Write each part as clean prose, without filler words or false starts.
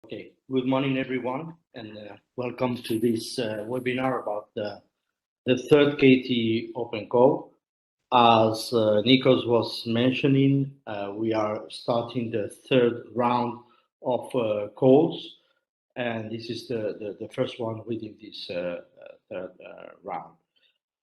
Okay, good morning, everyone, and welcome to this webinar about the third KTE Open Call. As Nikos was mentioning, we are starting the third round of calls, and this is the first one within this third round.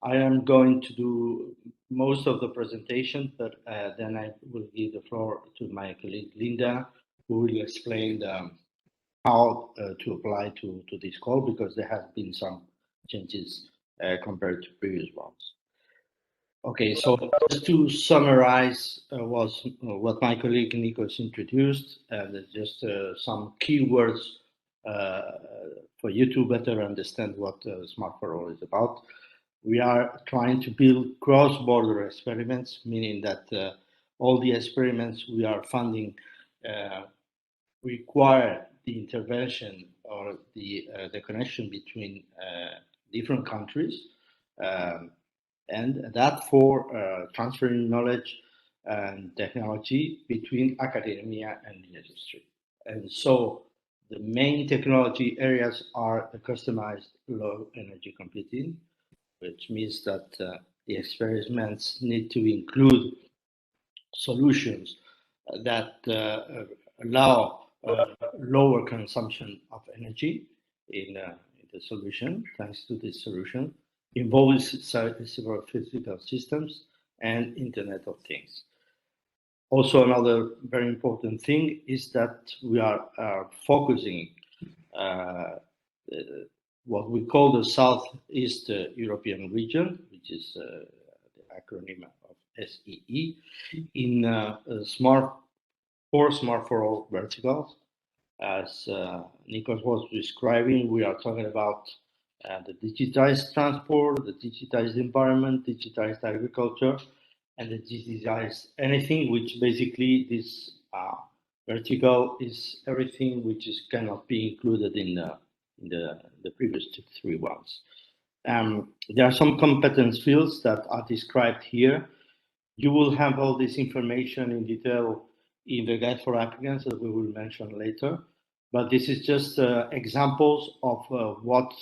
I am going to do most of the presentation, but then I will give the floor to my colleague Linda, who will explain how to apply to this call, because there have been some changes compared to previous ones. Okay, so just to summarize what my colleague Nikos introduced, just some keywords for you to better understand what SMART4ALL is about. We are trying to build cross-border experiments, meaning that all the experiments we are funding require the intervention or the connection between different countries, and that for transferring knowledge and technology between academia and industry. And so the main technology areas are the customized low energy computing, which means that the experiments need to include solutions that allow lower consumption of energy in the solution, thanks to this solution, involves several physical systems and Internet of Things. Also, another very important thing is that we are focusing what we call the Southeast European region, which is the acronym of SEE, in SMART4ALL verticals. As Nikos was describing, we are talking about the digitized transport, the digitized environment, digitized agriculture, and the digitized anything, which basically this vertical is everything which cannot be included in the previous three ones. There are some competence fields that are described here. You will have all this information in detail in the guide for applicants that we will mention later, but this is just examples of what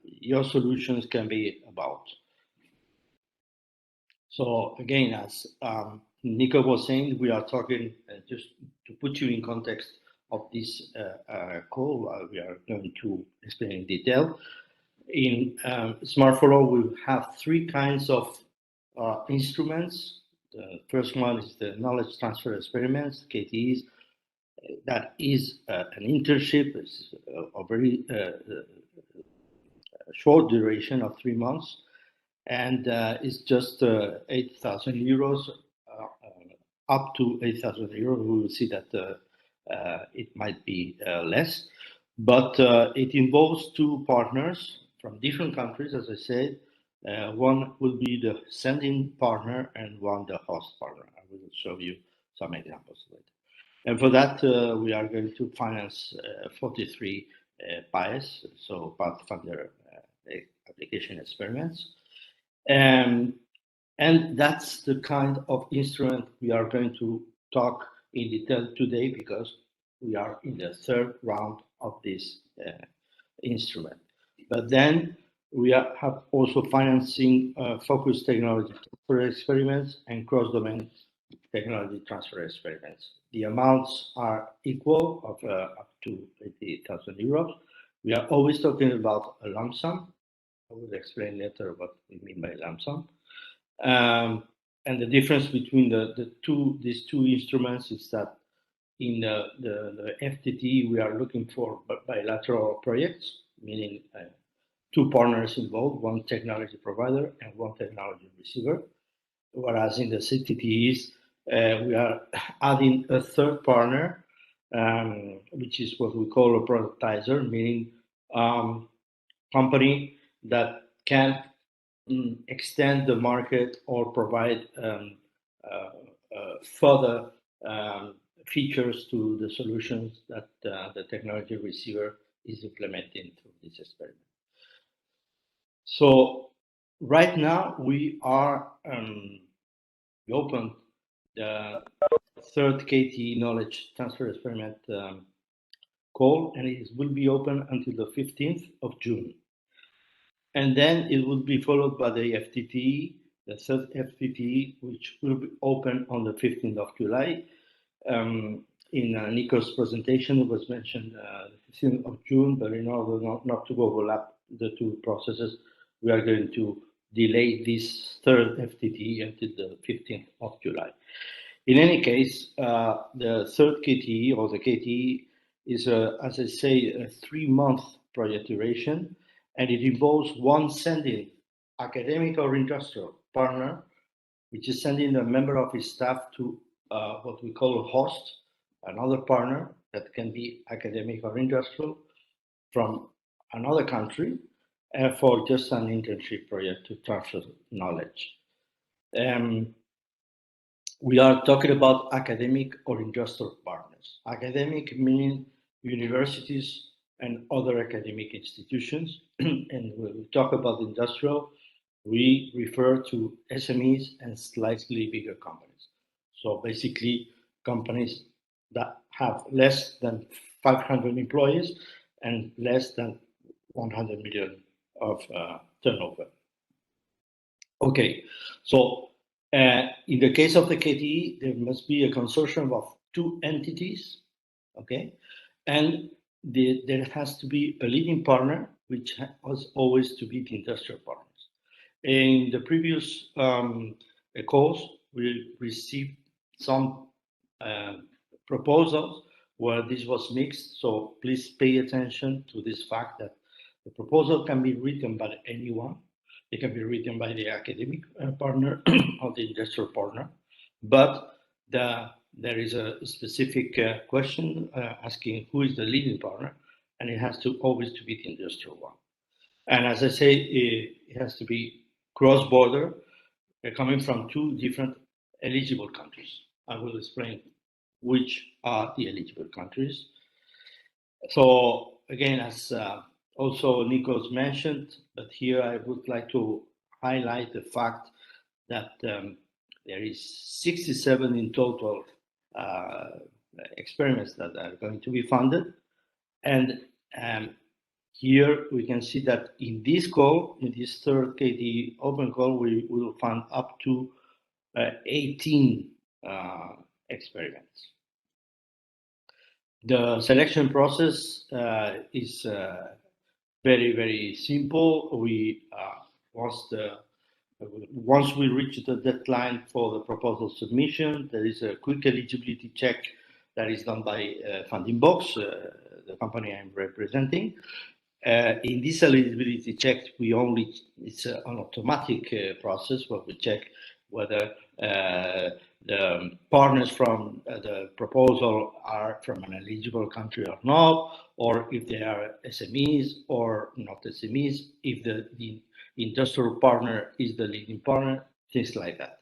your solutions can be about. So again, as Nico was saying, we are talking, just to put you in context of this call, we are going to explain in detail. In SMART4ALL, we have three kinds of instruments. The first one is the knowledge transfer experiments, KTEs. That is an internship. It's a very short duration of 3 months, and it's just 8,000 euros, up to 8,000 euros. We will see that it might be less, but it involves two partners from different countries, as I said. One will be the sending partner and one the host partner. I will show you some examples later. And for that, we are going to finance 43 PAEs, so Pathfinder application experiments. And that's the kind of instrument we are going to talk in detail today, because we are in the third round of this instrument. But then we have also financing focused technology transfer experiments and cross-domain technology transfer experiments. The amounts are equal of up to 80,000 euros. We are always talking about a lump sum. I will explain later what we mean by lump sum. And the difference between these two instruments is that in the FTT, we are looking for bilateral projects, meaning two partners involved, one technology provider and one technology receiver. Whereas in the CTTEs, we are adding a third partner, which is what we call a productizer, meaning company that can extend the market or provide further features to the solutions that the technology receiver is implementing through this experiment. So right now we are we opened the third KTE knowledge transfer experiment call, and it will be open until the 15th of June. And then it will be followed by the FTTE, the third FTTE, which will be open on the 15th of July. In Nico's presentation, it was mentioned the 15th of June, but in order not to overlap the two processes, we are going to delay this third FTTE until the 15th of July. In any case, the third KTE or the KTE is, as I say, a 3-month project duration, and it involves one sending academic or industrial partner, which is sending a member of his staff to what we call a host, another partner that can be academic or industrial from another country for just an internship project to transfer knowledge. We are talking about academic or industrial partners. Academic meaning universities and other academic institutions. And when we talk about industrial, we refer to SMEs and slightly bigger companies. So basically, companies that have less than 500 employees and less than 100 million of turnover. Okay, so in the case of the KTE, there must be a consortium of 2 entities, okay? And there has to be a leading partner, which was always to be the industrial partners. In the previous calls, we received some proposals where this was mixed, so please pay attention to this fact that the proposal can be written by anyone. It can be written by the academic partner or the industrial partner, but there is a specific question asking who is the leading partner, and it has to always to be the industrial one. And as I say, it has to be cross-border, coming from 2 different eligible countries. I will explain which are the eligible countries. So again, as also Nico's mentioned, but here I would like to highlight the fact that there is 67 in total experiments that are going to be funded. And here we can see that in this call, in this third KTE Open Call, we will fund up to 18 experiments. The selection process is very, very simple. We once we reach the deadline for the proposal submission, there is a quick eligibility check that is done by Funding Box, the company I'm representing. In this eligibility check, it's an automatic process where we check whether the partners from the proposal are from an eligible country or not, or if they are SMEs or not SMEs, if the industrial partner is the leading partner, things like that.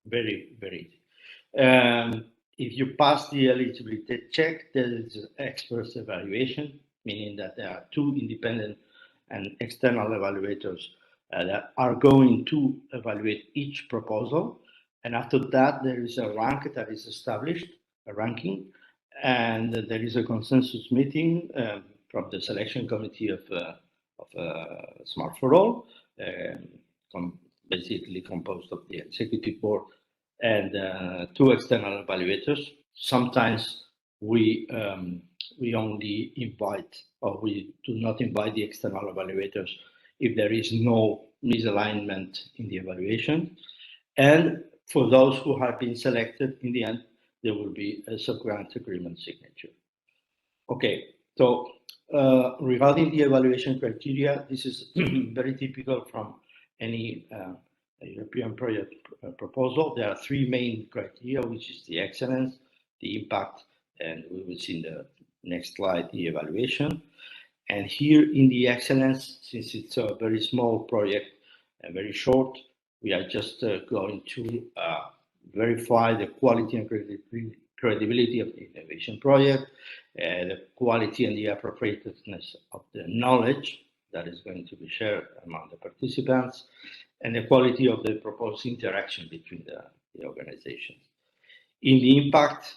Very, very easy. If you pass the eligibility check, there is an expert evaluation, meaning that there are 2 independent and external evaluators that are going to evaluate each proposal. And after that, there is a rank that is established, a ranking, and there is a consensus meeting from the selection committee of SMART4ALL, basically composed of the executive board and 2 external evaluators. Sometimes we only invite, or we do not invite the external evaluators if there is no misalignment in the evaluation. And for those who have been selected, in the end, there will be a sub-grant agreement signature. Okay, so regarding the evaluation criteria, this is very typical from any European project proposal. There are 3 main criteria, which is the excellence, the impact, and we will see in the next slide the evaluation. And here in the excellence, since it's a very small project and very short, we are just going to verify the quality and credibility of the innovation project, the quality and the appropriateness of the knowledge that is going to be shared among the participants, and the quality of the proposed interaction between the organizations. In the impact,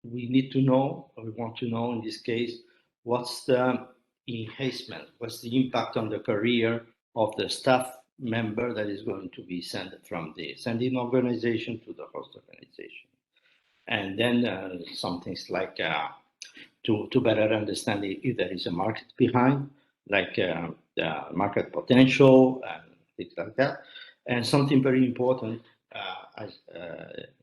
we need to know, or we want to know in this case, what's the enhancement, what's the impact on the career of the staff member that is going to be sent from the sending organization to the host organization. And then some things like to better understand if there is a market behind, like the market potential and things like that. And something very important, as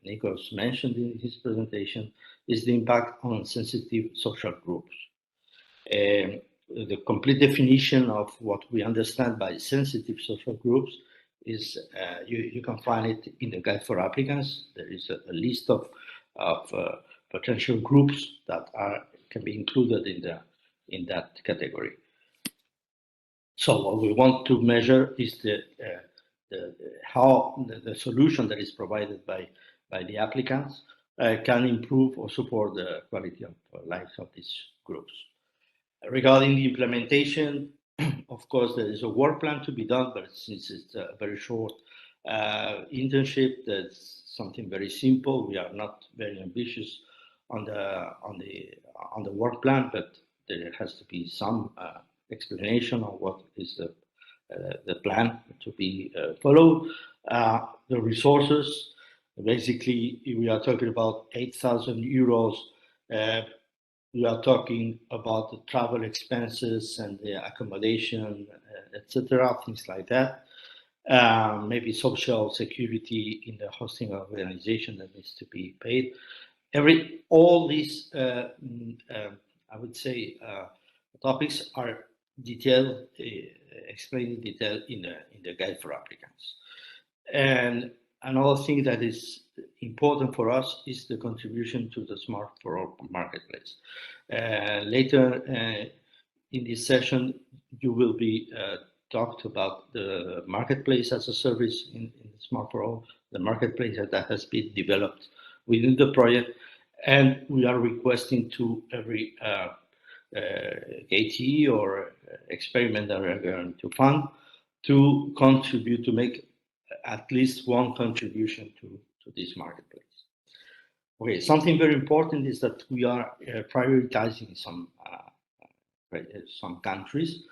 Nikos mentioned in his presentation, is the impact on sensitive social groups. The complete definition of what we understand by sensitive social groups is you can find it in the guide for applicants. There is a list of potential groups that can be included in that category. So what we want to measure is how the solution that is provided by the applicants can improve or support the quality of life of these groups. Regarding the implementation, of course, there is a work plan to be done, but since it's a very short internship, that's something very simple. We are not very ambitious on the work plan, but there has to be some explanation of what is the plan to be followed. The resources, basically, we are talking about 8,000 euros. We are talking about the travel expenses and the accommodation, etc., things like that. Maybe social security in the hosting organization that needs to be paid. All these, I would say, topics are detailed, explained in detail in the guide for applicants. And another thing that is important for us is the contribution to the SMART4ALL marketplace. Later in this session, you will be talked about the marketplace as a service in SMART4ALL, the marketplace that has been developed within the project, and we are requesting to every KTE or experiment that we are going to fund to contribute, to make at least one contribution to this marketplace. Okay, something very important is that we are prioritizing some countries,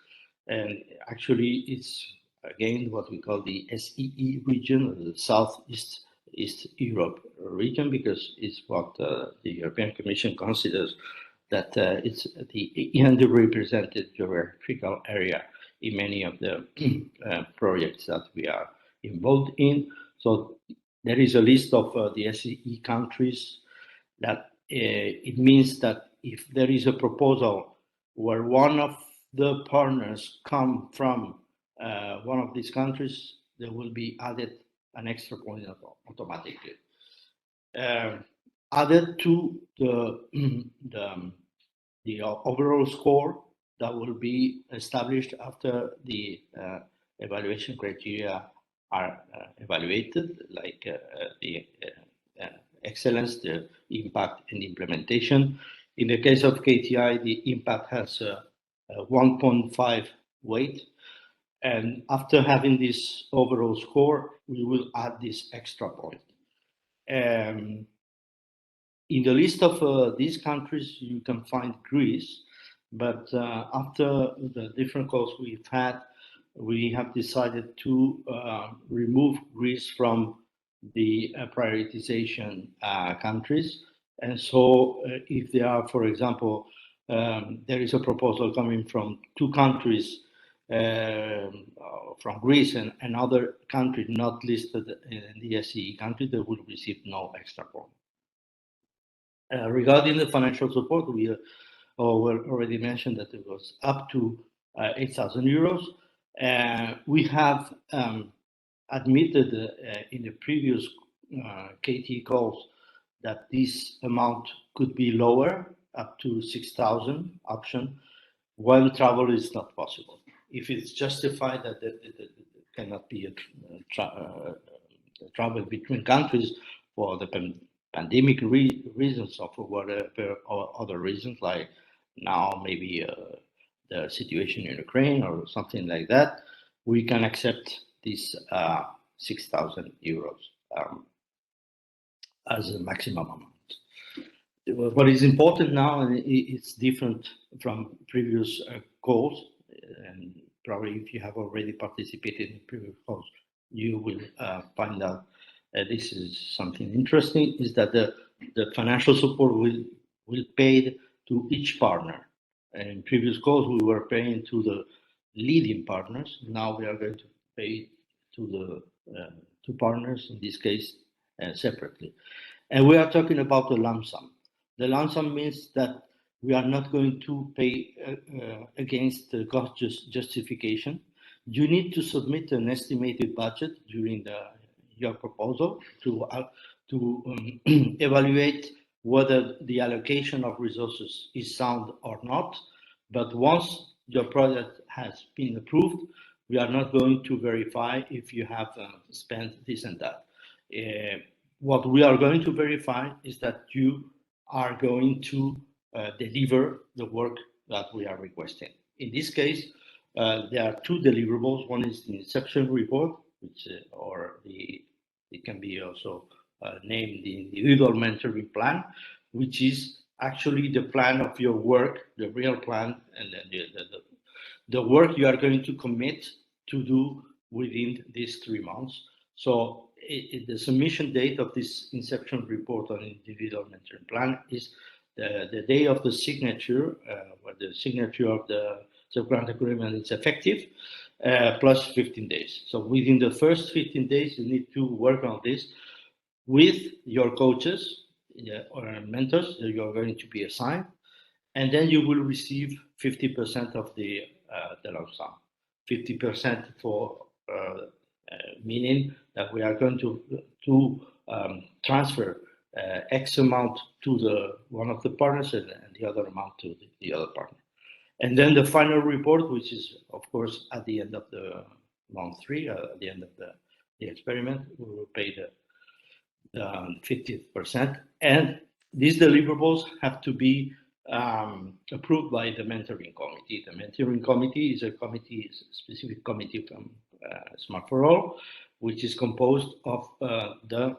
and actually it's again what we call the SEE region, the Southeast Europe region, because it's what the European Commission considers that it's the underrepresented geographical area in many of the projects that we are involved in. So there is a list of the SEE countries that it means that if there is a proposal where one of the partners come from one of these countries, there will be added an extra point automatically. Added to the overall score that will be established after the evaluation criteria are evaluated, like the excellence, the impact, and implementation. In the case of KTI, the impact has a 1.5 weight. And after having this overall score, we will add this extra point. In the list of these countries, you can find Greece, but after the different calls we've had, we have decided to remove Greece from the prioritization countries. And so if there are, for example, there is a proposal coming from two countries, from Greece and another country not listed in the SEE country, they will receive no extra point. Regarding the financial support, we already mentioned that it was up to 8,000 euros. We have admitted in the previous KTE calls that this amount could be lower, up to 6,000 option, when travel is not possible. If it's justified that it cannot be a travel between countries for the pandemic reasons or for whatever or other reasons, like now maybe the situation in Ukraine or something like that, we can accept this 6,000 euros as a maximum amount. what is important now, and it's different from previous calls, and probably if you have already participated in previous calls, you will find out this is something interesting, is that the financial support will pay to each partner. And in previous calls, we were paying to the leading partners. Now we are going to pay to the two partners, in this case, separately. And we are talking about the lump sum. The lump sum means that we are not going to pay against the cost justification. You need to submit an estimated budget during your proposal to evaluate whether the allocation of resources is sound or not. But once your project has been approved, we are not going to verify if you have spent this and that. What we are going to verify is that you are going to deliver the work that we are requesting. In this case, there are two deliverables. One is the inception report, which it can be also named the individual mentoring plan, which is actually the plan of your work, the real plan, and then the work you are going to commit to do within these 3 months. So the submission date of this inception report on individual mentoring plan is the day of the signature, where the signature of the subgrant agreement is effective, plus 15 days. So within the first 15 days, you need to work on this with your coaches or mentors that you are going to be assigned, and then you will receive 50% of the lump sum. 50% for meaning that we are going to transfer X amount to one of the partners and the other amount to the other partner. And then the final report, which is, of course, at the end of the month 3, at the end of the experiment, we will pay the 50%. And these deliverables have to be approved by the mentoring committee. The mentoring committee is a specific committee from SMART4ALL, which is composed of the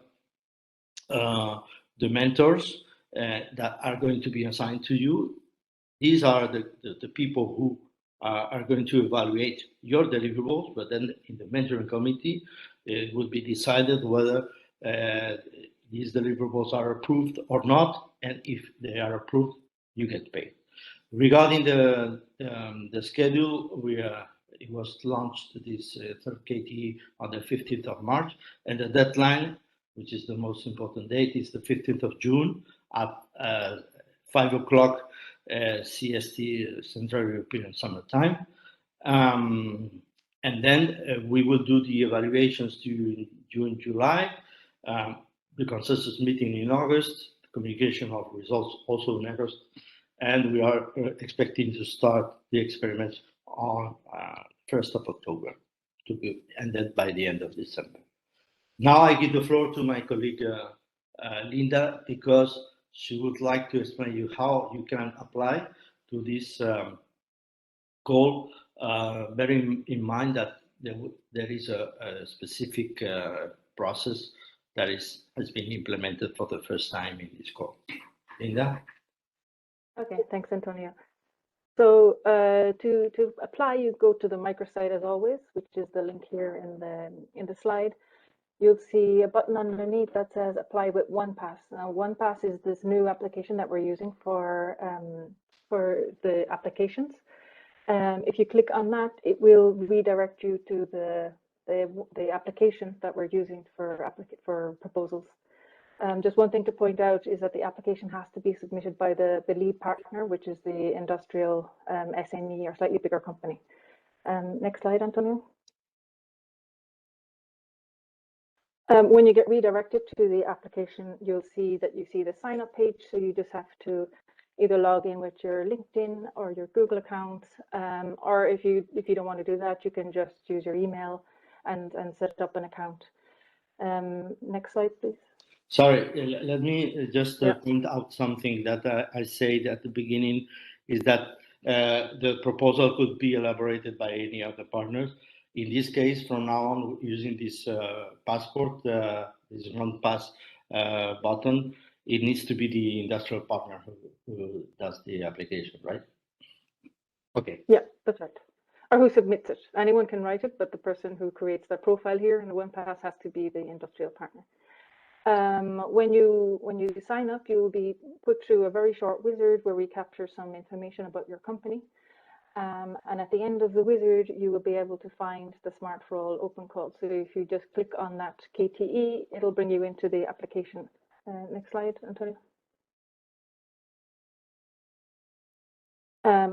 mentors that are going to be assigned to you. These are the people who are going to evaluate your deliverables, but then in the mentoring committee, it will be decided whether these deliverables are approved or not, and if they are approved, you get paid. Regarding the schedule, it was launched this third KTE on the 15th of March, and the deadline, which is the most important date, is the 15th of June at 5 o'clock CST, Central European Summer Time. And then we will do the evaluations during June, July, the consensus meeting in August, the communication of results also in August, and we are expecting to start the experiments on 1st of October, and then by the end of December. Now I give the floor to my colleague Lynda, because she would like to explain you how you can apply to this goal, bearing in mind that there is a specific process that has been implemented for the first time in this call. Lynda? Okay, thanks, Antonio. So to apply, you go to the microsite as always, which is the link here in the slide. You'll see a button underneath that says apply with OnePass. Now, OnePass is this new application that we're using for the applications. If you click on that, it will redirect you to the application that we're using for proposals. Just one thing to point out is that the application has to be submitted by the lead partner, which is the industrial SME or slightly bigger company. Next slide, Antonio. When you get redirected to the application, you'll see that you see the sign up page. So you just have to either log in with your LinkedIn or your Google account, or if you don't want to do that, you can just use your email and set up an account. Next slide, please. Sorry, let me just point out something that I said at the beginning, is that the proposal could be elaborated by any other partners. In this case, from now on, using this passport, this OnePass button, it needs to be the industrial partner who does the application, right? Okay. Yeah, that's right. Or who submits it. Anyone can write it, but the person who creates their profile here in the OnePass has to be the industrial partner. When you sign up, you will be put through a very short wizard where we capture some information about your company. And at the end of the wizard, you will be able to find the SMART4ALL open call. So if you just click on that KTE, it'll bring you into the application. Next slide, Antonio.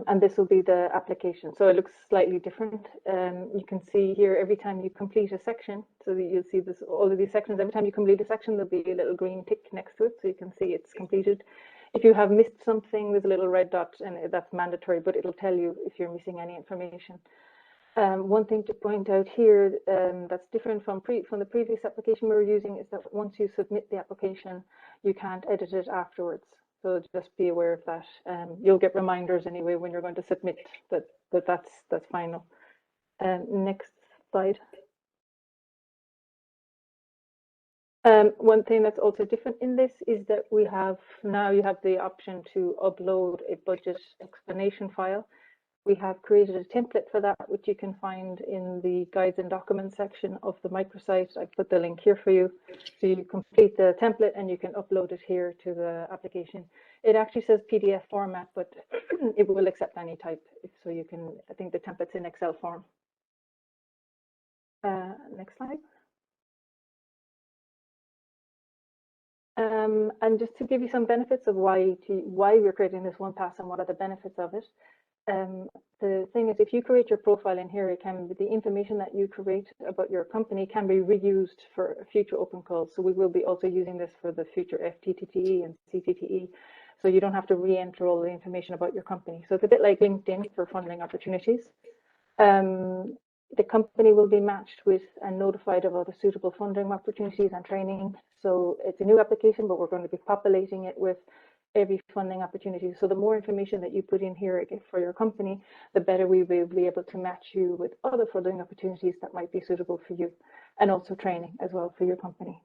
And this will be the application. So it looks slightly different. You can see here every time you complete a section, so that you'll see this, all of these sections, every time you complete a section, there'll be a little green tick next to it, so you can see it's completed. If you have missed something, there's a little red dot, and that's mandatory, but it'll tell you if you're missing any information. One thing to point out here that's different from the previous application we were using is that once you submit the application, you can't edit it afterwards. So just be aware of that. You'll get reminders anyway when you're going to submit that's final. Next slide. One thing that's also different in this is that you have the option to upload a budget explanation file. We have created a template for that, which you can find in the guides and documents section of the microsite. I put the link here for you. So you complete the template and you can upload it here to the application. It actually says PDF format, but it will accept any type. So you can, I think the template's in Excel form. Next slide. And just to give you some benefits of why we're creating this OnePass and what are the benefits of it. The thing is, if you create your profile in here, the information that you create about your company can be reused for future open calls. So we will be also using this for the future FTTE and CTTE. So you don't have to re-enter all the information about your company. So it's a bit like LinkedIn for funding opportunities. The company will be matched with and notified of other suitable funding opportunities and training. So it's a new application, but we're going to be populating it with every funding opportunity. So the more information that you put in here for your company, the better we will be able to match you with other funding opportunities that might be suitable for you, and also training as well for your company.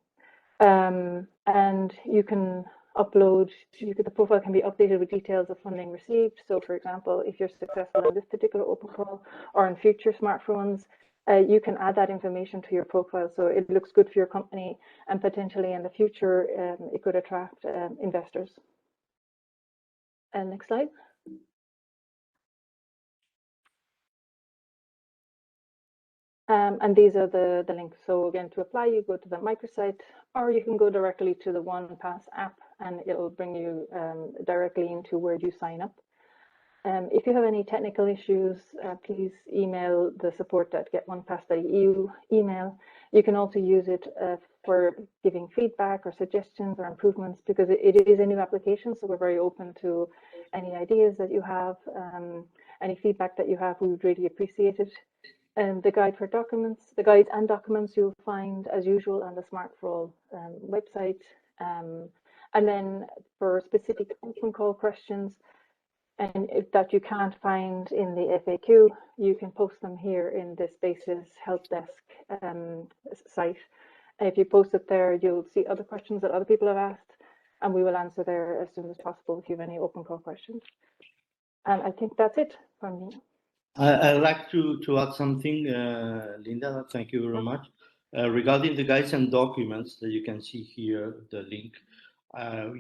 And you can upload, the profile can be updated with details of funding received. So for example, if you're successful in this particular open call or in future SMART4 ones, you can add that information to your profile. So it looks good for your company, and potentially in the future, it could attract investors. And next slide. And these are the links. So again, to apply, you go to the microsite, or you can go directly to the OnePass app, and it'll bring you directly into where you sign up. If you have any technical issues, please email the support@getonepass.eu email. You can also use it for giving feedback or suggestions or improvements, because it is a new application, so we're very open to any ideas that you have, any feedback that you have. We would really appreciate it. And the guides and documents you'll find as usual on the SMART4ALL website. And then for specific open call questions, and if that you can't find in the FAQ, you can post them here in the Spaces Help Desk site. And if you post it there, you'll see other questions that other people have asked, and we will answer there as soon as possible if you have any open call questions. And I think that's it from me. I'd like to add something, Linda. Thank you very much. Regarding the guides and documents that you can see here, the link,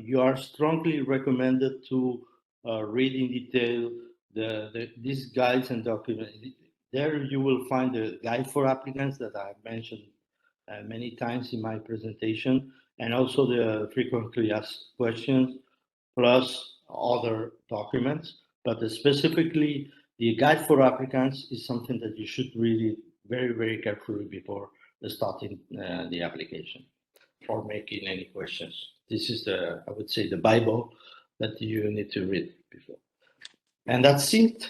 you are strongly recommended to read in detail these guides and documents. There you will find the guide for applicants that I've mentioned many times in my presentation, and also the frequently asked questions, plus other documents. But specifically, the guide for applicants is something that you should read very, very carefully before starting the application or making any questions. This is I would say, the Bible that you need to read before. And that's it.